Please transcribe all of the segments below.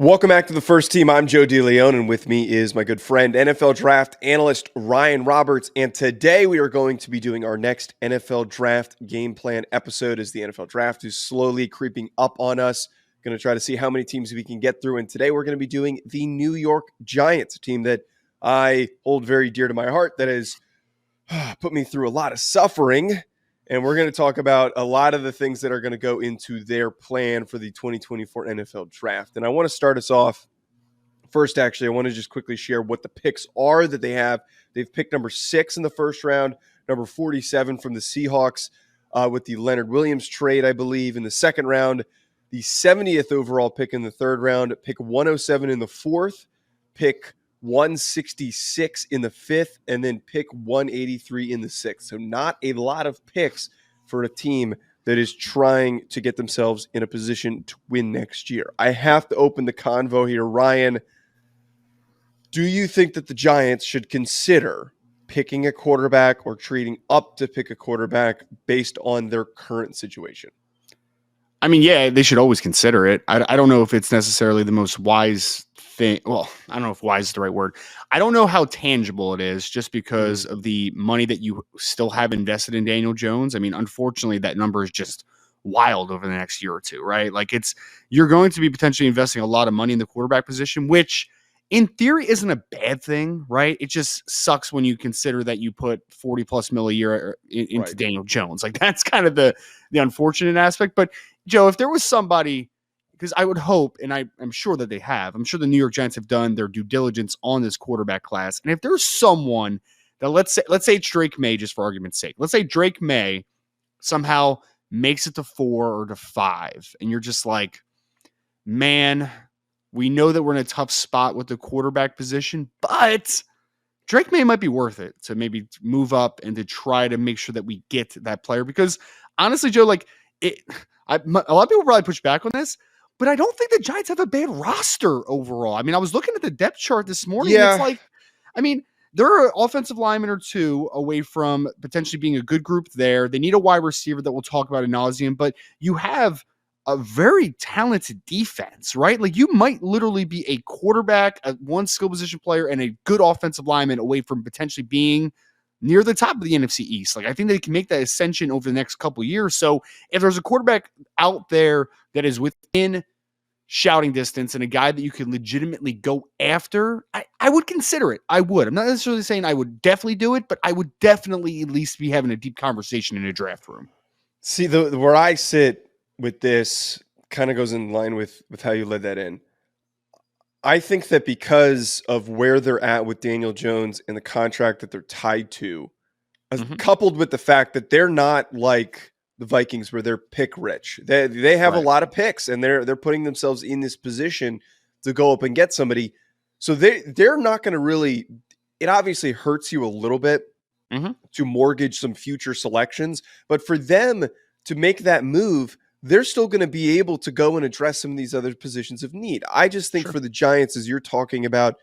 Welcome back to the First Team. I'm Joe DeLeone, and with me is my good friend, NFL draft analyst Ryan Roberts. And today we are going to be doing our next NFL draft game plan episode as the NFL draft is slowly creeping up on us. Going to try to see how many teams we can get through. And today we're going to be doing the New York Giants, a team that I hold very dear to my heart that has put me through a lot of suffering. And we're going to talk about a lot of the things that are going to go into their plan for the 2024 NFL Draft. And I want to start us off first, actually. I want to just quickly share what the picks are that they have. They've picked number 6 in the first round, number 47 from the Seahawks with the Leonard Williams trade, I believe, in the second round, the 70th overall pick in the third round, pick 107 in the fourth, pick 166 in the fifth, and then pick 183 in the sixth. So not a lot of picks for a team that is trying to get themselves in a position to win next year. I have to open the convo here. Ryan, do you think that the Giants should consider picking a quarterback or trading up to pick a quarterback based on their current situation? I mean, yeah, they should always consider it. I don't know if it's necessarily the most wise thing. Well, I don't know if wise is the right word. I don't know how tangible it is just because of the money that you still have invested in Daniel Jones. I mean, unfortunately, that number is just wild over the next year or two, right? Like you're going to be potentially investing a lot of money in the quarterback position, which in theory isn't a bad thing, right? It just sucks when you consider that you put 40 plus mil a year into right. Daniel Jones. Like that's kind of the unfortunate aspect. But Joe, if there was somebody, because I would hope, and I'm sure that they have, I'm sure the New York Giants have done their due diligence on this quarterback class. And if there's someone that let's say it's Drake Maye, just for argument's sake, let's say Drake Maye somehow makes it to 4 or to 5, and you're just like, man, we know that we're in a tough spot with the quarterback position, but Drake Maye might be worth it to maybe move up and to try to make sure that we get that player. Because honestly, Joe, like a lot of people probably push back on this, but I don't think the Giants have a bad roster overall. I mean, I was looking at the depth chart this morning. Yeah. It's like, I mean, they're an offensive lineman or two away from potentially being a good group there. They need a wide receiver that we'll talk about ad nauseum, but you have a very talented defense, right? Like you might literally be a quarterback, one skill position player, and a good offensive lineman away from potentially being near the top of the NFC East. Like I think they can make that ascension over the next couple of years. So if there's a quarterback out there that is within shouting distance and a guy that you can legitimately go after, I would consider it. I would. I'm not necessarily saying I would definitely do it, but I would definitely at least be having a deep conversation in a draft room. See, where I sit with this kind of goes in line with how you led that in. I think that because of where they're at with Daniel Jones and the contract that they're tied to, coupled with the fact that they're not like the Vikings where they're pick rich. They have a lot of picks and they're putting themselves in this position to go up and get somebody. So they're not going to really, it obviously hurts you a little bit to mortgage some future selections, but for them to make that move, they're still going to be able to go and address some of these other positions of need. I just think for the Giants, as you're talking about,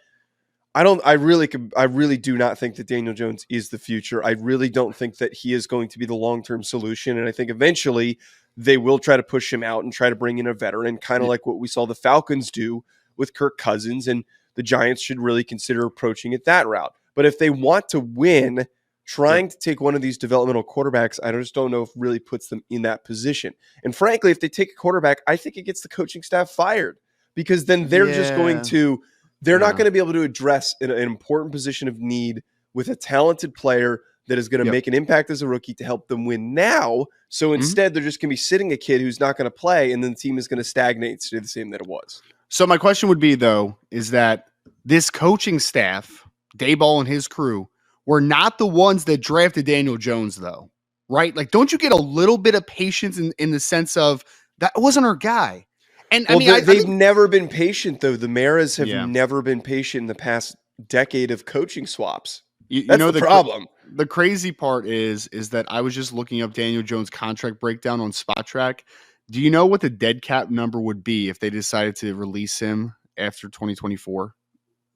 I really do not think that Daniel Jones is the future. I really don't think that he is going to be the long-term solution. And I think eventually they will try to push him out and try to bring in a veteran, kind of like what we saw the Falcons do with Kirk Cousins. And the Giants should really consider approaching it that route. But if they want to win, trying to take one of these developmental quarterbacks, I just don't know if really puts them in that position. And frankly, if they take a quarterback, I think it gets the coaching staff fired because then they're just going to, they're not going to be able to address an important position of need with a talented player that is going to make an impact as a rookie to help them win now. So instead, they're just going to be sitting a kid who's not going to play, and then the team is going to stagnate and stay the same that it was. So my question would be, though, is that this coaching staff, Daboll and his crew, were not the ones that drafted Daniel Jones, though, right? Like, don't you get a little bit of patience in the sense of that wasn't our guy? And well, I mean, they've never been patient, though. The Maras have never been patient in the past decade of coaching swaps. That's the problem. The crazy part is that I was just looking up Daniel Jones' contract breakdown on SpotTrack. Do you know what the dead cap number would be if they decided to release him after 2024?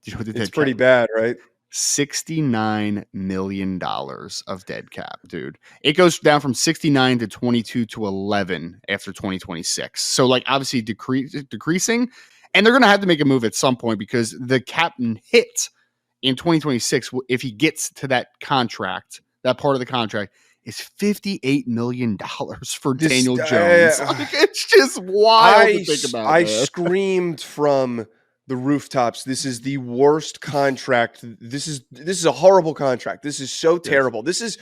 Do you know what the dead cap? It's pretty bad, right? $69 million of dead cap, dude. It goes down from 69 to 22 to 11 after 2026. So, like, obviously decreasing. And they're going to have to make a move at some point because the cap hit in 2026, if he gets to that contract, that part of the contract, is $58 million for Daniel Jones. Like, it's just wild to think about. I screamed from the rooftops, this is the worst contract. This is a horrible contract. This is so terrible. Yes. This is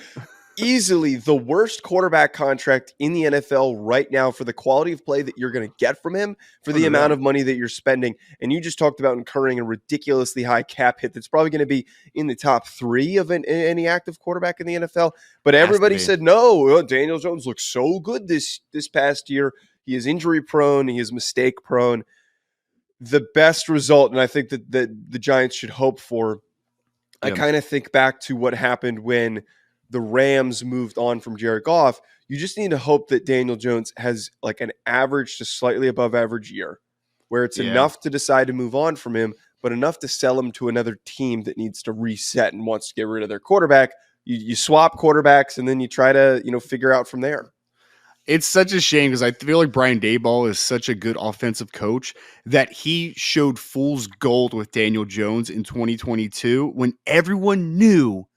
easily the worst quarterback contract in the NFL right now for the quality of play that you're going to get from him, for the amount of money that you're spending. And you just talked about incurring a ridiculously high cap hit that's probably going to be in the top 3 of any active quarterback in the NFL. But everybody said, no, Daniel Jones looks so good this past year. He is injury prone. He is mistake prone. The best result, and I think that the Giants should hope for, I kind of think back to what happened when the Rams moved on from Jared Goff. You just need to hope that Daniel Jones has like an average to slightly above average year where it's enough to decide to move on from him, but enough to sell him to another team that needs to reset and wants to get rid of their quarterback. You swap quarterbacks and then you try to, figure out from there. It's such a shame because I feel like Brian Daboll is such a good offensive coach that he showed fool's gold with Daniel Jones in 2022 when everyone knew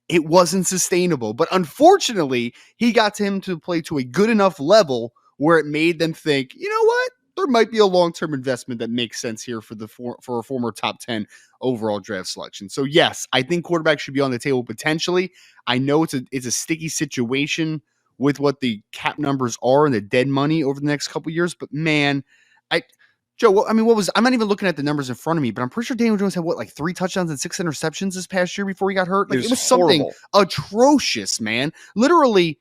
it wasn't sustainable. But unfortunately, he got him to play to a good enough level where it made them think, you know what? There might be a long-term investment that makes sense here for a former top 10 overall draft selection. So yes, I think quarterback should be on the table potentially. I know it's a sticky situation with what the cap numbers are and the dead money over the next couple of years, but man, I'm not even looking at the numbers in front of me, but I'm pretty sure Daniel Jones had 3 touchdowns and 6 interceptions this past year before he got hurt. Like it was something atrocious, man. Literally,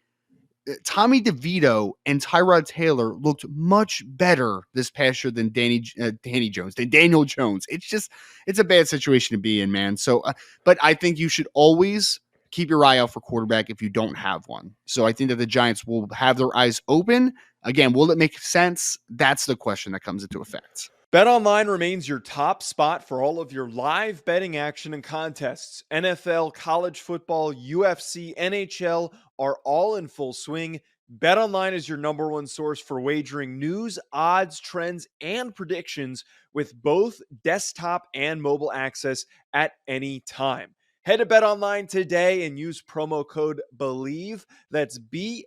Tommy DeVito and Tyrod Taylor looked much better this past year than Daniel Jones. It's a bad situation to be in, man. So, but I think you should always keep your eye out for quarterback if you don't have one. So I think that the Giants will have their eyes open. Again, will it make sense? That's the question that comes into effect. BetOnline remains your top spot for all of your live betting action and contests. NFL, college football, UFC, NHL are all in full swing. BetOnline is your number one source for wagering news, odds, trends, and predictions with both desktop and mobile access at any time. Head to BetOnline today and use promo code BELIEVE, that's BLEAV,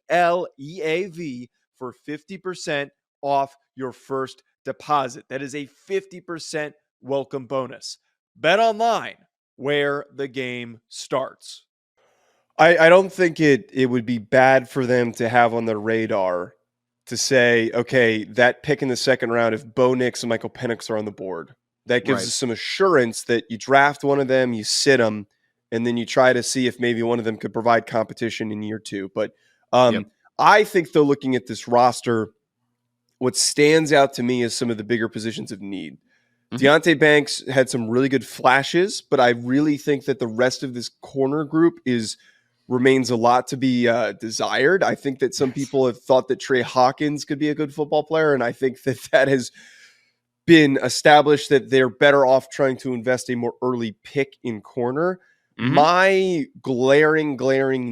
for 50% off your first deposit. That is a 50% welcome bonus. BetOnline, where the game starts. I don't think it would be bad for them to have on their radar to say, okay, that pick in the second round, if Bo Nix and Michael Penix are on the board, that gives us some assurance that you draft one of them, you sit them, and then you try to see if maybe one of them could provide competition in year 2. But I think, though, looking at this roster, what stands out to me is some of the bigger positions of need. Deonte Banks had some really good flashes, but I really think that the rest of this corner group remains a lot to be desired. I think that some people have thought that Trey Hawkins could be a good football player, and I think that has been established that they're better off trying to invest a more early pick in corner. My glaring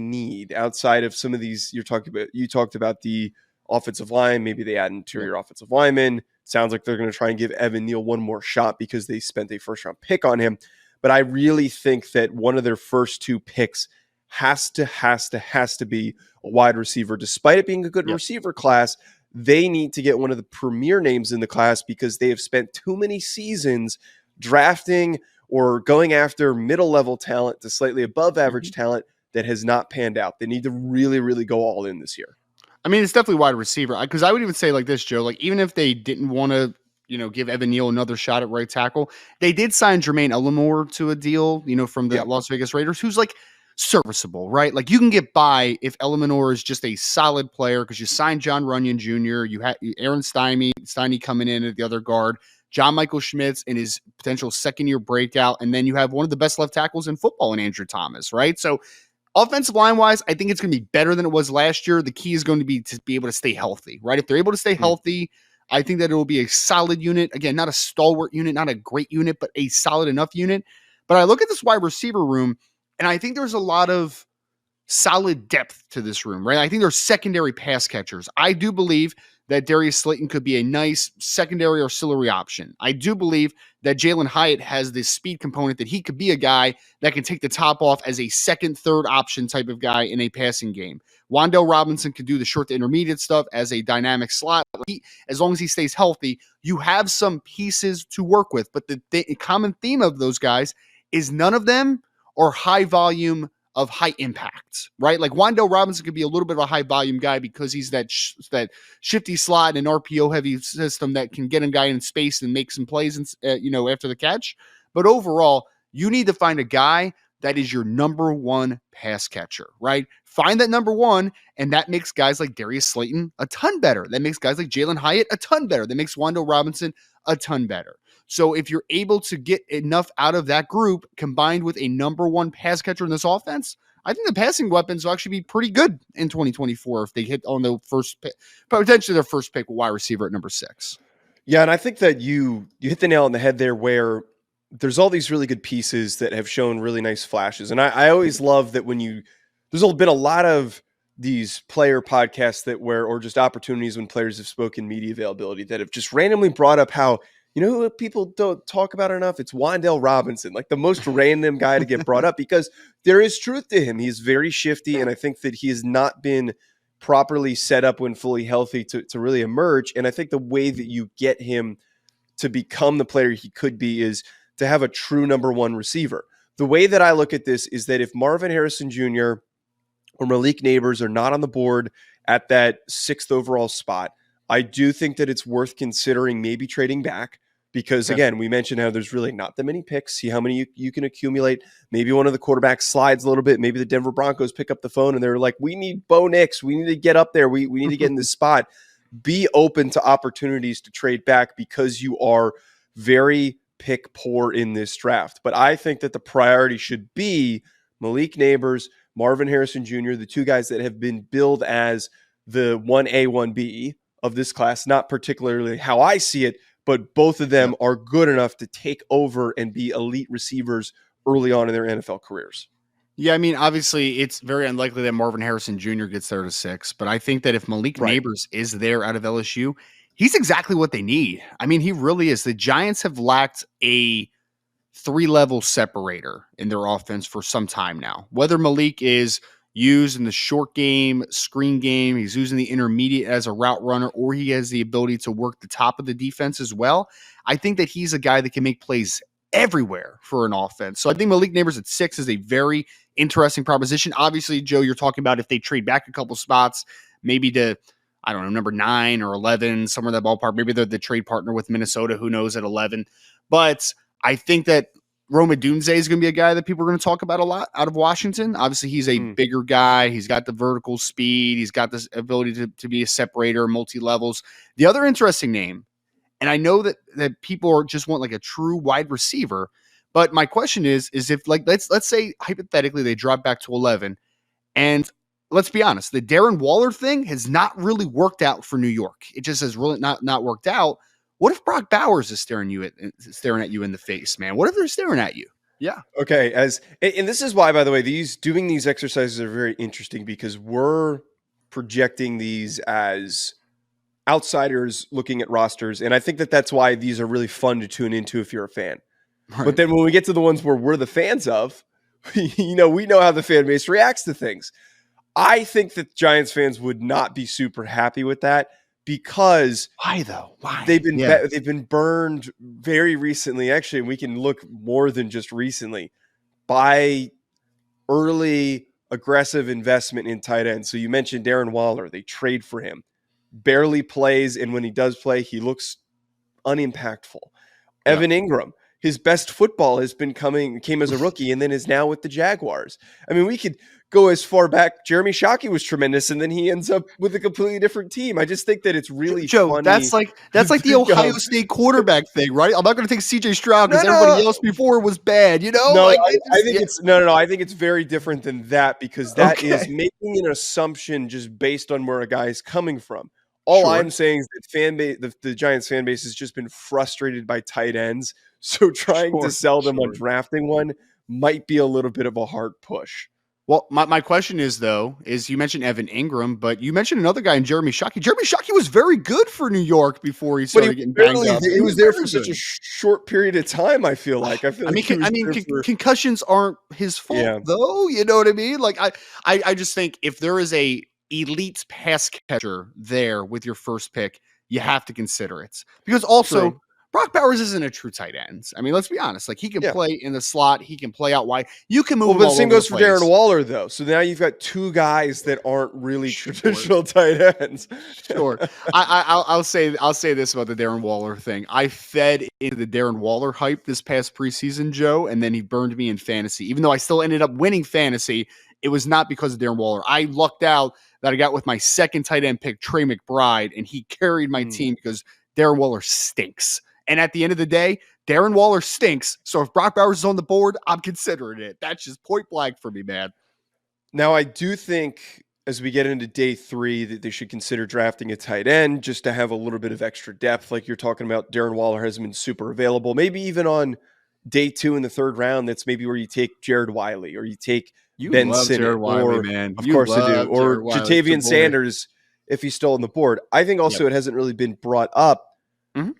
need outside of some of these you talked about the offensive line, maybe they add interior offensive lineman. Sounds like they're going to try and give Evan Neal one more shot because they spent a first round pick on him. But I really think that one of their first 2 picks has to be a wide receiver. Despite it being a good receiver class, they need to get one of the premier names in the class because they have spent too many seasons drafting or going after middle-level talent to slightly above average talent that has not panned out. They need to really, really go all in this year. I mean, it's definitely wide receiver. Because I would even say like this, Joe, like even if they didn't want to, give Evan Neal another shot at right tackle, they did sign Jermaine Ellimore to a deal, from the Las Vegas Raiders, who's like serviceable, right? Like you can get by if Ellimore is just a solid player because you signed John Runyon Jr., you had Aaron Steiny coming in at the other guard, John Michael Schmitz in his potential second-year breakout, and then you have one of the best left tackles in football in Andrew Thomas, right? So offensive line-wise, I think it's going to be better than it was last year. The key is going to be able to stay healthy, right? If they're able to stay healthy, I think that it will be a solid unit. Again, not a stalwart unit, not a great unit, but a solid enough unit. But I look at this wide receiver room, and I think there's a lot of solid depth to this room, right? I think there's secondary pass catchers. I do believe that Darius Slayton could be a nice secondary or auxiliary option. I do believe that Jalen Hyatt has this speed component that he could be a guy that can take the top off as a second, third option type of guy in a passing game. Wan'Dale Robinson can do the short to intermediate stuff as a dynamic slot. As long as he stays healthy, you have some pieces to work with. But the common theme of those guys is none of them are high volume of high impact, right? Like Wan'Dale Robinson could be a little bit of a high volume guy because he's that shifty slot and RPO heavy system that can get a guy in space and make some plays, after the catch. But overall, you need to find a guy that is your number one pass catcher, right? Find that number one, and that makes guys like Darius Slayton a ton better. That makes guys like Jalen Hyatt a ton better. That makes Wan'Dale Robinson a ton better. So if you're able to get enough out of that group combined with a number one pass catcher in this offense, I think the passing weapons will actually be pretty good in 2024 if they hit on the first pick, potentially their first pick wide receiver at number 6. Yeah, and I think that you hit the nail on the head there where there's all these really good pieces that have shown really nice flashes. And I always love that there's been a lot of these player podcasts or just opportunities when players have spoken media availability that have just randomly brought up how, who people don't talk about enough? It's Wan'Dale Robinson, like the most random guy to get brought up because there is truth to him. He's very shifty, and I think that he has not been properly set up when fully healthy to really emerge. And I think the way that you get him to become the player he could be is to have a true number one receiver. The way that I look at this is that if Marvin Harrison Jr. or Malik Nabers are not on the board at that 6th overall spot, I do think that it's worth considering maybe trading back because, again, we mentioned how there's really not that many picks. See how many you can accumulate. Maybe one of the quarterbacks slides a little bit. Maybe the Denver Broncos pick up the phone and they're like, we need Bo Nix. We need to get up there. We need to get in this spot. Be open to opportunities to trade back because you are very pick poor in this draft. But I think that the priority should be Malik Nabers, Marvin Harrison Jr., the two guys that have been billed as the 1A, 1B of this class, not particularly how I see it, but both of them are good enough to take over and be elite receivers early on in their NFL careers. Yeah, I mean, obviously, it's very unlikely that Marvin Harrison Jr. gets there to 6, but I think that if Malik Nabers is there out of LSU, he's exactly what they need. I mean, he really is. The Giants have lacked a 3-level separator in their offense for some time now. Whether Malik is used in the short game, screen game, he's using the intermediate as a route runner, or he has the ability to work the top of the defense as well. I think that he's a guy that can make plays everywhere for an offense. So I think Malik Nabers at 6 is a very interesting proposition. Obviously, Joe, you're talking about if they trade back a couple spots, maybe to, I don't know, number 9 or 11, somewhere in that ballpark. Maybe they're the trade partner with Minnesota, who knows, at 11. But I think that Rome Odunze is going to be a guy that people are going to talk about a lot out of Washington. Obviously, he's a bigger guy. He's got the vertical speed. He's got this ability to be a separator, multi-levels. The other interesting name, and I know that people are just want like a true wide receiver, but my question is if, like, let's say hypothetically they drop back to 11, and let's be honest, the Darren Waller thing has not really worked out for New York. It just has really not worked out. What if Brock Bowers is staring at you in the face, man? What if they're staring at you? Yeah. Okay. And this is why, by the way, doing these exercises are very interesting because we're projecting these as outsiders looking at rosters. And I think that that's why these are really fun to tune into if you're a fan. Right. But then when we get to the ones where we're the fans of, we know how the fan base reacts to things. I think that Giants fans would not be super happy with that. Because why though? Why they've been burned very recently, actually, and we can look more than just recently by early aggressive investment in tight end. So you mentioned Darren Waller, they trade for him, barely plays, and when he does play, he looks unimpactful. Evan Ingram, his best football came as a rookie and then is now with the Jaguars. I mean, we could go as far back. Jeremy Shockey was tremendous, and then he ends up with a completely different team. I just think that it's really funny. That's like the Ohio State quarterback thing, right? I'm not going to take CJ Stroud because everybody else before was bad, you know? No, I think it's very different than that because that is making an assumption just based on where a guy is coming from. All I'm saying is that the Giants fan base has just been frustrated by tight ends, so trying to sell them on drafting one might be a little bit of a hard push. Well, my question is, though, is you mentioned Evan Ingram, but you mentioned another guy in Jeremy Shockey. Jeremy Shockey was very good for New York before he But he started getting banged up. he was there for such a short period of time. I feel like he was there for concussions aren't his fault, Yeah. though. You know what I mean? Like I just think if there is a elite pass catcher there with your first pick, you have to consider it because also. True. Brock Bowers isn't a true tight end. I mean, let's be honest. Like he can play in the slot, he can play out wide. You can move. Well, him but all the same over goes the for place. Darren Waller, though. So now you've got two guys that aren't really traditional tight ends. Sure. I'll say this about the Darren Waller thing. I fed into the Darren Waller hype this past preseason, Joe, and then he burned me in fantasy. Even though I still ended up winning fantasy, it was not because of Darren Waller. I lucked out that I got with my second tight end pick, Trey McBride, and he carried my team because Darren Waller stinks. And at the end of the day, Darren Waller stinks. So if Brock Bowers is on the board, I'm considering it. That's just point blank for me, man. Now, I do think as we get into day 3 that they should consider drafting a tight end just to have a little bit of extra depth. Like you're talking about, Darren Waller hasn't been super available. Maybe even on day 2 in the 3rd round, that's maybe where you take Jared Wiley or you take Ben Sinnott. Wiley, man. Of course I do. Or Jatavian Sanders if he's still on the board. I think also it hasn't really been brought up. Mm-hmm.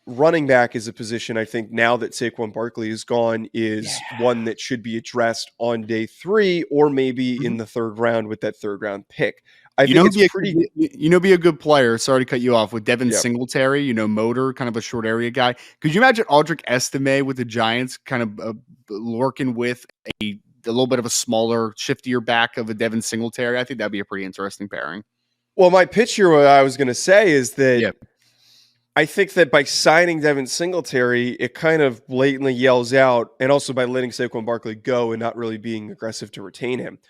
Running back is a position I think now that Saquon Barkley is gone is one that should be addressed on day 3 or maybe in the 3rd round with that 3rd round pick. I think it's be a good player. Sorry to cut you off with Devin Singletary, motor, kind of a short area guy. Could you imagine Aldrick Estime with the Giants kind of lurking with a little bit of a smaller, shiftier back of a Devin Singletary? I think that'd be a pretty interesting pairing. Well, my pitch here, what I was going to say is that I think that by signing Devin Singletary, it kind of blatantly yells out, and also by letting Saquon Barkley go and not really being aggressive to retain him.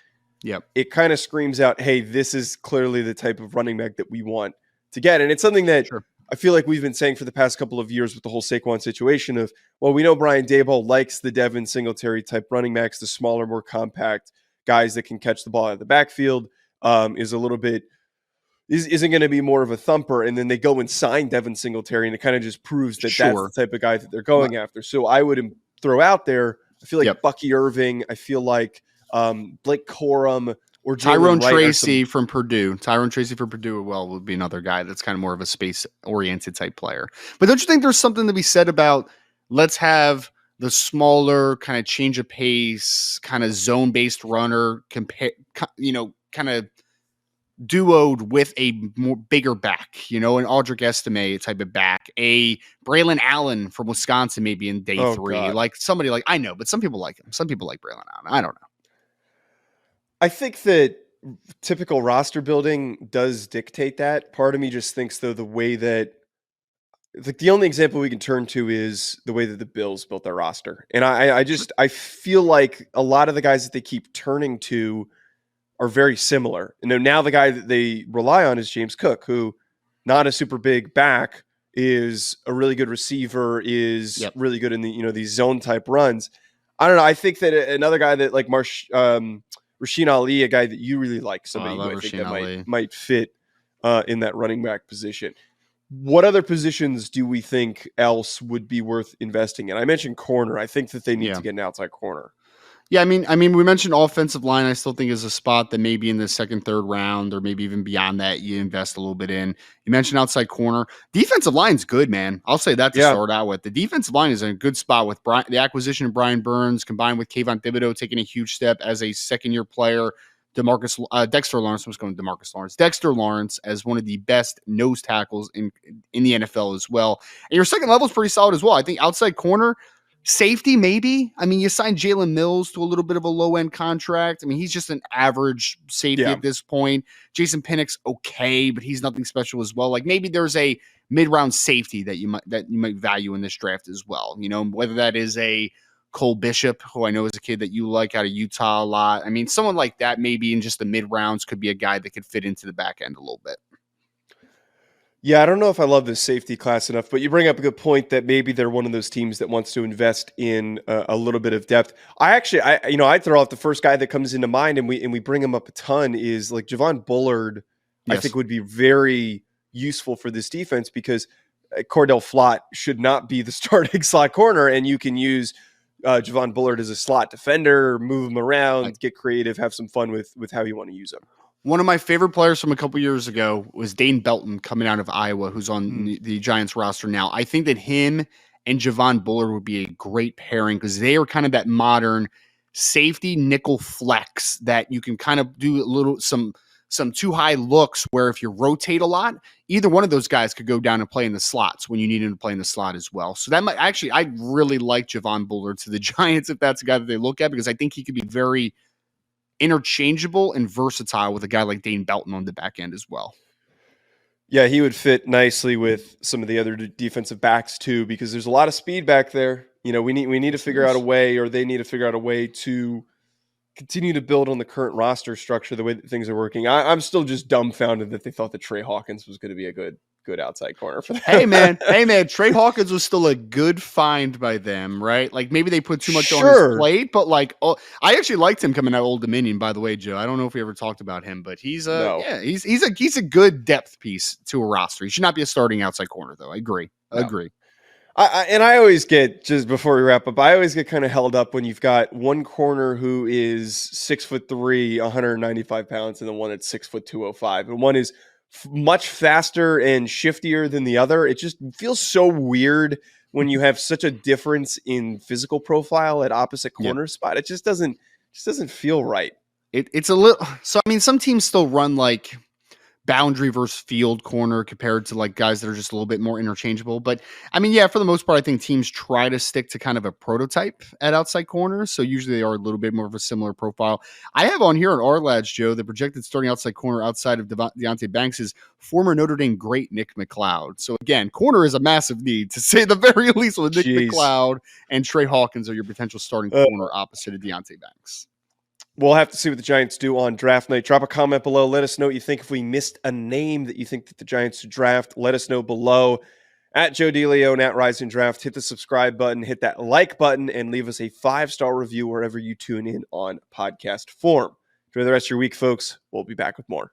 It kind of screams out, hey, this is clearly the type of running back that we want to get. And it's something that I feel like we've been saying for the past couple of years with the whole Saquon situation of, well, we know Brian Daboll likes the Devin Singletary type running backs, the smaller, more compact guys that can catch the ball out of the backfield, is a little bit isn't going to be more of a thumper, and then they go and sign Devin Singletary, and it kind of just proves that that's the type of guy that they're going after. So I would throw out there, I feel like Bucky Irving, I feel like Blake Corum, or Tyrone Tracy from Purdue. Tyrone Tracy from Purdue would be another guy that's kind of more of a space-oriented type player. But don't you think there's something to be said about let's have the smaller kind of change of pace, kind of zone-based runner, kind of duoed with a more bigger back, an Aldrick Estime type of back, a Braylon Allen from Wisconsin, maybe in day 3, God. like somebody like, I know, but some people like him. Some people like Braylon Allen. I don't know. I think that typical roster building does dictate that. Part of me just thinks, though, the way that, like, the only example we can turn to is the way that the Bills built their roster. And I feel like a lot of the guys that they keep turning to are very similar. And now the guy that they rely on is James Cook, who, not a super big back, is a really good receiver, is really good in the these zone type runs. I don't know. I think that another guy that like Rasheen Ali, a guy that you really like, somebody who I think that might fit in that running back position. What other positions do we think else would be worth investing in? I mentioned corner. I think that they need to get an outside corner. Yeah, I mean, we mentioned offensive line. I still think is a spot that maybe in the 2nd, 3rd round, or maybe even beyond that, you invest a little bit in. You mentioned outside corner. Defensive line's good, man. I'll say that to start out with. The defensive line is in a good spot with the acquisition of Brian Burns combined with Kayvon Thibodeau taking a huge step as a second-year player. Dexter Lawrence was going to Demarcus Lawrence. Dexter Lawrence as one of the best nose tackles in the NFL as well. And your second level is pretty solid as well. I think outside corner. Safety, maybe. I mean, you signed Jalen Mills to a little bit of a low-end contract. I mean, he's just an average safety at this point. Jason Pinnock's okay, but he's nothing special as well. Like maybe there's a mid-round safety that you might value in this draft as well. Whether that is a Cole Bishop, who I know is a kid that you like out of Utah a lot. I mean, someone like that maybe in just the mid-rounds could be a guy that could fit into the back end a little bit. Yeah, I don't know if I love this safety class enough, but you bring up a good point that maybe they're one of those teams that wants to invest in a little bit of depth. I throw out the first guy that comes into mind, and we bring him up a ton, is like Javon Bullard. I think would be very useful for this defense because Cordell Flott should not be the starting slot corner, and you can use Javon Bullard as a slot defender, move him around, get creative, have some fun with how you want to use him. One of my favorite players from a couple years ago was Dane Belton coming out of Iowa, who's on the Giants roster now. I think that him and Javon Bullard would be a great pairing because they are kind of that modern safety nickel flex that you can kind of do a little some too high looks where if you rotate a lot, either one of those guys could go down and play in the slots when you need him to play in the slot as well. So that might actually, I really like Javon Bullard to the Giants if that's a guy that they look at, because I think he could be very interchangeable and versatile with a guy like Dane Belton on the back end as well. Yeah, he would fit nicely with some of the other defensive backs too, because there's a lot of speed back there. You know, we need to figure out a way, or they need to figure out a way to continue to build on the current roster structure the way that things are working. I'm still just dumbfounded that they thought that Trey Hawkins was going to be a good outside corner for them. Hey man, Trey Hawkins was still a good find by them, right? Like maybe they put too much on his plate, but like, I actually liked him coming out of Old Dominion, by the way, Joe. I don't know if we ever talked about him, but he's a good depth piece to a roster. He should not be a starting outside corner though. I agree. I always get, just before we wrap up, I always get kind of held up when you've got one corner who is 6'3", 195 pounds, and the one that's 6'2", 205, and one is much faster and shiftier than the other. It just feels so weird when you have such a difference in physical profile at opposite corner spot. It just doesn't feel right. It's a little. So I mean, some teams still run like boundary versus field corner compared to like guys that are just a little bit more interchangeable. But I mean, yeah, for the most part, I think teams try to stick to kind of a prototype at outside corners. So usually they are a little bit more of a similar profile. I have on here on our lads, Joe, the projected starting outside corner outside of Deonte Banks is former Notre Dame great Nick McCloud. So again, corner is a massive need, to say the very least, with Nick McCloud and Trey Hawkins are your potential starting corner opposite of Deonte Banks. We'll have to see what the Giants do on draft night. Drop a comment below. Let us know what you think. If we missed a name that you think that the Giants should draft, let us know below. At Joe DeLeone, at Rising Draft, hit the subscribe button, hit that like button, and leave us a 5-star review wherever you tune in on podcast form. Enjoy the rest of your week, folks. We'll be back with more.